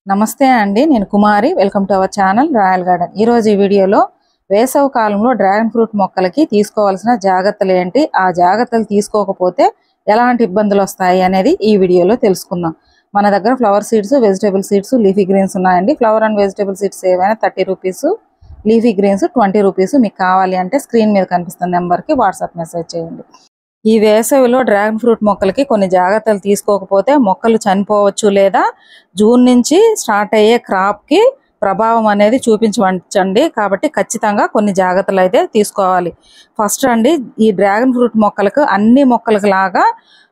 నమస్తే అండి, నేను Kumari. Welcome to our channel royal garden. ఈ రోజు ఈ వీడియోలో వేసవి కాలంలో డ్రాగన్ ఫ్రూట్ మొక్కలకి తీసుకోవాల్సిన జాగ్రత్తలు ఏంటి, ఆ జాగ్రత్తలు తీసుకోకపోతే ఎలాంటి ఇబ్బందులు వస్తాయి అనేది ఈ వీడియోలో తెలుసుకుందాం. మన దగ్గర flower seeds, vegetable seeds, leafy greens ఉన్నాయండి. ఫ్లవర్ అండ్ వెజిటేబుల్ సీడ్స్ ఏవైనా 30 రూపీస్, లీఫీ గ్రీన్స్ 20 రూపీస్. మీకు కావాలి అంటే స్క్రీన్ మీద కనిపిస్తున్న నెంబర్కి వాట్సాప్ మెసేజ్ చేయండి. ఈ వేసవిలో డ్రాగన్ ఫ్రూట్ మొక్కలకి కొన్ని జాగ్రత్తలు తీసుకోకపోతే మొక్కలు చనిపోవచ్చు, లేదా జూన్ నుంచి స్టార్ట్ అయ్యే క్రాప్కి ప్రభావం అనేది చూపించవచ్చండి. కాబట్టి ఖచ్చితంగా కొన్ని జాగ్రత్తలు అయితే తీసుకోవాలి. ఫస్ట్ అండి, ఈ డ్రాగన్ ఫ్రూట్ మొక్కలకు అన్ని మొక్కలకు లాగా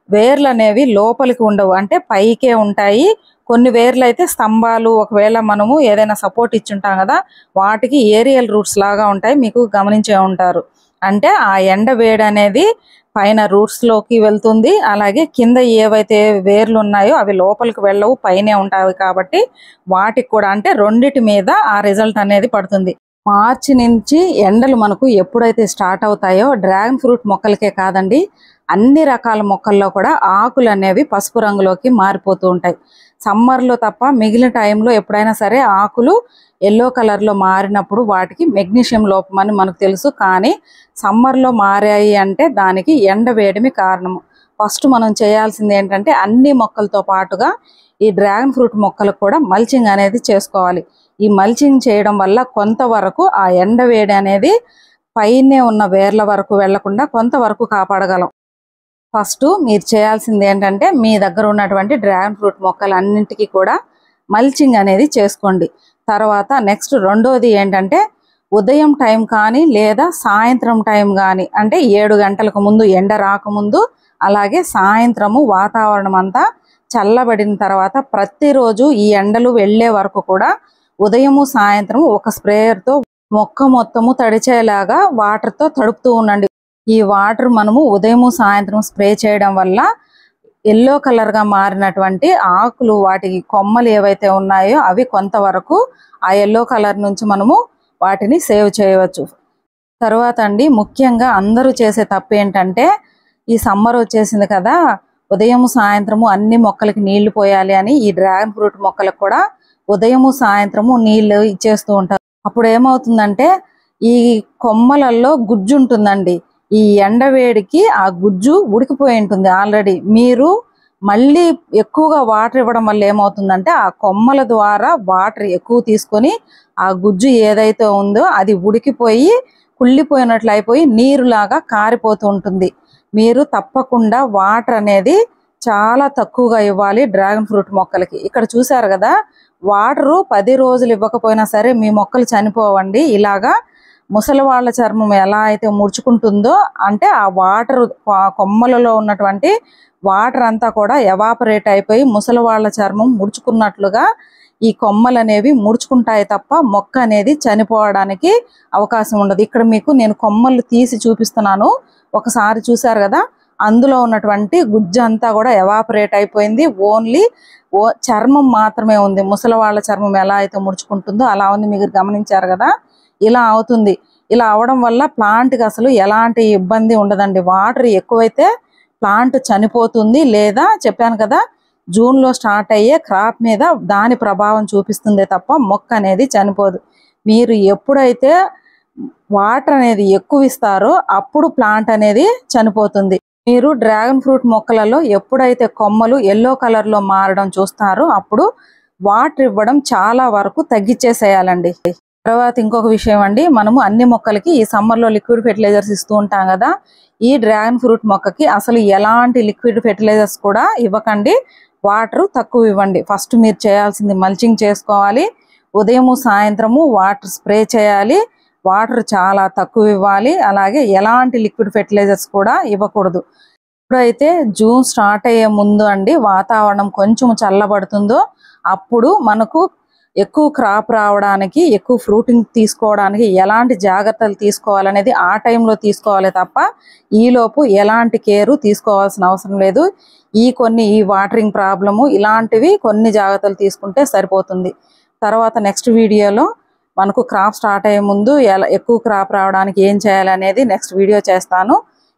వేర్లు అనేవి లోపలికి ఉండవు, అంటే పైకే ఉంటాయి. కొన్ని వేర్లు అయితే స్తంభాలు, ఒకవేళ మనము ఏదైనా సపోర్ట్ ఇచ్చుంటాం కదా, వాటికి ఏరియల్ రూట్స్ లాగా ఉంటాయి. మీకు గమనించే ఉంటారు. అంటే ఆ ఎండ వేడి అనేది పైన రూట్స్ లోకి వెళ్తుంది. అలాగే కింద ఏవైతే వేర్లు ఉన్నాయో అవి లోపలికి వెళ్ళవు, పైనే ఉంటాయి. కాబట్టి వాటికి కూడా అంటే రెండిటి మీద ఆ రిజల్ట్ అనేది పడుతుంది. మార్చి నుంచి ఎండలు మనకు ఎప్పుడైతే స్టార్ట్ అవుతాయో డ్రాగన్ ఫ్రూట్ మొక్కలకే కాదండి, అన్ని రకాల మొక్కల్లో కూడా ఆకులు అనేవి పసుపు రంగులోకి మారిపోతూ ఉంటాయి. సమ్మర్లో తప్ప మిగిలిన టైంలో ఎప్పుడైనా సరే ఆకులు ఎల్లో కలర్లో మారినప్పుడు వాటికి మెగ్నీషియం లోపం అని మనకు తెలుసు. కానీ సమ్మర్లో మారాయి అంటే దానికి ఎండ వేయడమే కారణము. ఫస్ట్ మనం చేయాల్సింది ఏంటంటే అన్ని మొక్కలతో పాటుగా ఈ డ్రాగన్ ఫ్రూట్ మొక్కలకు కూడా మల్చింగ్ అనేది చేసుకోవాలి. ఈ మల్చింగ్ చేయడం వల్ల కొంతవరకు ఆ ఎండ వేడి అనేది పైనే ఉన్న వేర్ల వరకు వెళ్లకుండా కొంతవరకు కాపాడగలం. ఫస్ట్ మీరు చేయాల్సింది ఏంటంటే మీ దగ్గర ఉన్నటువంటి డ్రాగన్ ఫ్రూట్ మొక్కలన్నింటికి కూడా మల్చింగ్ అనేది చేసుకోండి. తర్వాత నెక్స్ట్ రెండోది ఏంటంటే ఉదయం టైం కానీ లేదా సాయంత్రం టైం కానీ, అంటే 7 గంటలకు ముందు ఎండ రాకముందు, అలాగే సాయంత్రము వాతావరణం అంతా చల్లబడిన తర్వాత ప్రతిరోజు ఈ ఎండలు వెళ్ళే వరకు కూడా ఉదయము సాయంత్రము ఒక స్ప్రేయర్తో మొక్క మొత్తము తడిచేలాగా వాటర్తో తడుపుతూ ఉండండి. ఈ వాటర్ మనము ఉదయము సాయంత్రం స్ప్రే చేయడం వల్ల ఎల్లో కలర్గా మారినటువంటి ఆకులు, వాటి కొమ్మలు ఏవైతే ఉన్నాయో అవి కొంతవరకు ఆ ఎల్లో కలర్ నుంచి మనము వాటిని సేవ్ చేయవచ్చు. తర్వాత అండి, ముఖ్యంగా అందరూ చేసే తప్పు ఏంటంటే ఈ సమ్మర్ వచ్చేసింది కదా, ఉదయము సాయంత్రము అన్ని మొక్కలకి నీళ్లు పోయాలి అని ఈ డ్రాగన్ ఫ్రూట్ మొక్కలకు కూడా ఉదయము సాయంత్రము నీళ్లు ఇచ్చేస్తూ ఉంటారు. అప్పుడు ఏమవుతుందంటే ఈ కొమ్మలలో గుజ్జు ఉంటుందండి. ఈ ఎండవేడికి ఆ గుజ్జు ఉడికిపోయి ఉంటుంది ఆల్రెడీ. మీరు మళ్ళీ ఎక్కువగా వాటర్ ఇవ్వడం వల్ల ఏమవుతుందంటే ఆ కొమ్మల ద్వారా వాటర్ ఎక్కువ తీసుకొని ఆ గుజ్జు ఏదైతే ఉందో అది ఉడికిపోయి కుళ్ళిపోయినట్లు అయిపోయి నీరులాగా కారిపోతూ ఉంటుంది. మీరు తప్పకుండా వాటర్ అనేది చాలా తక్కువగా ఇవ్వాలి డ్రాగన్ ఫ్రూట్ మొక్కలకి. ఇక్కడ చూసారు కదా, వాటరు 10 రోజులు ఇవ్వకపోయినా సరే మీ మొక్కలు చనిపోవండి. ఇలాగా ముసలి వాళ్ళ చర్మం ఎలా అయితే ముడుచుకుంటుందో, అంటే ఆ వాటర్ కొమ్మలలో ఉన్నటువంటి వాటర్ అంతా కూడా ఎవాపరేట్ అయిపోయి ముసలి వాళ్ళ చర్మం ముడుచుకున్నట్లుగా ఈ కొమ్మలు అనేవి ముడుచుకుంటాయి తప్ప మొక్క అనేది చనిపోవడానికి అవకాశం ఉండదు. ఇక్కడ మీకు నేను కొమ్మలు తీసి చూపిస్తున్నాను, ఒకసారి చూసారు కదా, అందులో ఉన్నటువంటి గుజ్జు అంతా కూడా ఎవాపరేట్ అయిపోయింది. ఓన్లీ చర్మం మాత్రమే ఉంది. ముసలి వాళ్ళ చర్మం ఎలా అయితే ముడుచుకుంటుందో అలా ఉంది. మీరు గమనించారు కదా, ఇలా అవుతుంది. ఇలా అవడం వల్ల ప్లాంట్కి అసలు ఎలాంటి ఇబ్బంది ఉండదండి. వాటర్ ఎక్కువైతే ప్లాంట్ చనిపోతుంది, లేదా చెప్పాను కదా జూన్లో స్టార్ట్ అయ్యే క్రాప్ మీద దాని ప్రభావం చూపిస్తుందే తప్ప మొక్క అనేది చనిపోదు. మీరు ఎప్పుడైతే వాటర్ అనేది ఎక్కువ ఇస్తారో అప్పుడు ప్లాంట్ అనేది చనిపోతుంది. మీరు డ్రాగన్ ఫ్రూట్ మొక్కలలో ఎప్పుడైతే కొమ్మలు ఎల్లో కలర్లో మారడం చూస్తారో అప్పుడు వాటర్ ఇవ్వడం చాలా వరకు తగ్గించేసేయాలండి. తర్వాత ఇంకొక విషయం అండి, మనము అన్ని మొక్కలకి ఈ సమ్మర్లో లిక్విడ్ ఫెర్టిలైజర్స్ ఇస్తూ ఉంటాం కదా, ఈ డ్రాగన్ ఫ్రూట్ మొక్కకి అసలు ఎలాంటి లిక్విడ్ ఫెర్టిలైజర్స్ కూడా ఇవ్వకండి. వాటర్ తక్కువ ఇవ్వండి. ఫస్ట్ మీరు చేయాల్సింది మల్చింగ్ చేసుకోవాలి. ఉదయము సాయంత్రము వాటర్ స్ప్రే చేయాలి. వాటర్ చాలా తక్కువ ఇవ్వాలి. అలాగే ఎలాంటి లిక్విడ్ ఫెర్టిలైజర్స్ కూడా ఇవ్వకూడదు. ఎప్పుడైతే జూన్ స్టార్ట్ అయ్యే ముందు అండి వాతావరణం కొంచెం చల్లబడుతుందో అప్పుడు మనకు ఎక్కువ క్రాప్ రావడానికి, ఎక్కువ ఫ్రూటింగ్ తీసుకోవడానికి ఎలాంటి జాగ్రత్తలు తీసుకోవాలనేది ఆ టైంలో తీసుకోవాలి తప్ప ఈలోపు ఎలాంటి కేరు తీసుకోవాల్సిన అవసరం లేదు. ఈ వాటరింగ్ ప్రాబ్లము ఇలాంటివి కొన్ని జాగ్రత్తలు తీసుకుంటే సరిపోతుంది. తర్వాత నెక్స్ట్ వీడియోలో మనకు క్రాప్ స్టార్ట్ అయ్యే ముందు ఎక్కువ క్రాప్ రావడానికి ఏం చేయాలనేది నెక్స్ట్ వీడియో చేస్తాను.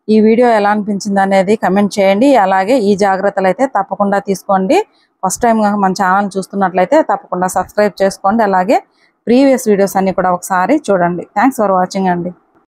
ఈ వీడియో ఎలా అనిపించింది అనేది కమెంట్ చేయండి. అలాగే ఈ జాగ్రత్తలు అయితే తప్పకుండా తీసుకోండి. ఫస్ట్ టైం మన ఛానల్ చూస్తున్నట్లయితే తప్పకుండా సబ్స్క్రైబ్ చేసుకోండి. అలాగే ప్రీవియస్ వీడియోస్ అన్ని కూడా ఒకసారి చూడండి. థ్యాంక్స్ ఫర్ వాచింగ్ అండి.